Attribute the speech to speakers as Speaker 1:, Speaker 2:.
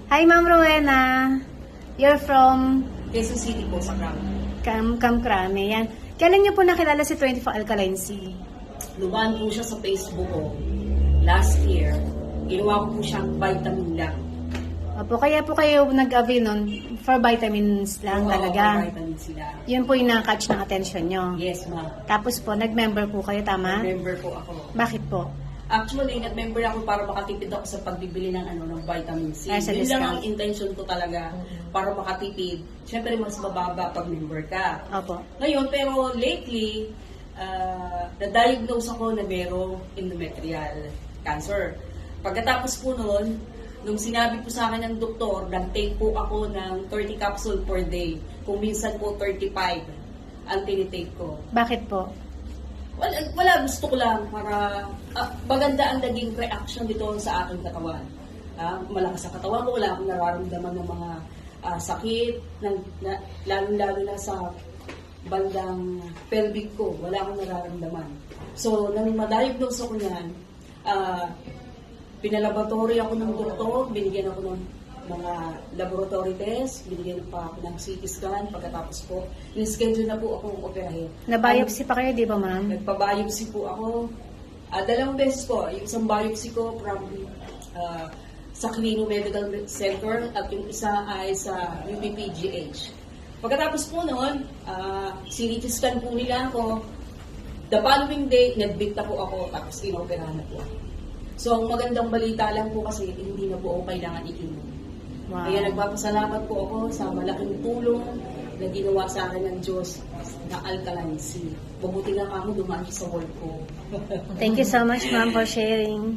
Speaker 1: Hi, Ma'am Rowena. You're from
Speaker 2: Quezon City po sa Crown.
Speaker 1: Kamkrame. Yan. Kailan niyo po nakilala si 24 Alkaline C?
Speaker 2: Lumaan po siya sa Facebook ko last year. Ginawa ko po siyang vitamin lang.
Speaker 1: Opo, kaya po kayo nag-avail nun for vitamins lang
Speaker 2: Oo,
Speaker 1: talaga.
Speaker 2: Vitamin sila.
Speaker 1: Yun po yung na-catch ng attention nyo.
Speaker 2: Yes, ma'am.
Speaker 1: Tapos po, nag-member po kayo, tama?
Speaker 2: Member po ako.
Speaker 1: Bakit po?
Speaker 2: Actually, nag-member ako para makatipid ako sa pagbibili ng vitamin C.
Speaker 1: Ay, sa
Speaker 2: Yun lang
Speaker 1: discount.
Speaker 2: ang intention ko talaga para makatipid. Siyempre, mas mababa pag member ka.
Speaker 1: Opo.
Speaker 2: Ngayon, pero lately, na-diagnose ako na merong endometrial cancer. Pagkatapos po noon, nung sinabi po sa akin ng doktor, nag-take po ako ng 30 capsule per day. Kung minsan po 35 ang tinitake ko.
Speaker 1: Bakit po?
Speaker 2: Wala, gusto ko lang para maganda ang naging reaction dito sa aking katawan. Malakas sa katawan ko, wala akong nararamdaman ng mga sakit, lalo-lalo na sa bandang pelvic ko, wala akong nararamdaman. So, nang ma-diagnose ako niyan, pinalaboratory ako ng doktor, binigyan ako ng mga laboratory test, binigyan pa ako ng CT scan, pagkatapos po, in-schedule na po akong operahin.
Speaker 1: Na-biopsy pa kayo, di ba, ma'am?
Speaker 2: Nagpa-biopsy po ako. 2 beses po. Yung isang biopsy ko from sa Clino Medical Center at yung isa ay sa UPPGH. Pagkatapos po noon, CT scan po nila ako. The following day, nag-bit na po ako tapos inoperahan na po ako. So, ang magandang balita lang po kasi hindi na po ako kailangan iinom.
Speaker 1: Wow.
Speaker 2: Kaya nagpapasalamat po ako sa malaking tulong na ginawa sa akin ng Diyos na Alkaline C. Mabuti nga kamo dumaan sa work ko.
Speaker 1: Thank you so much, ma'am, for sharing.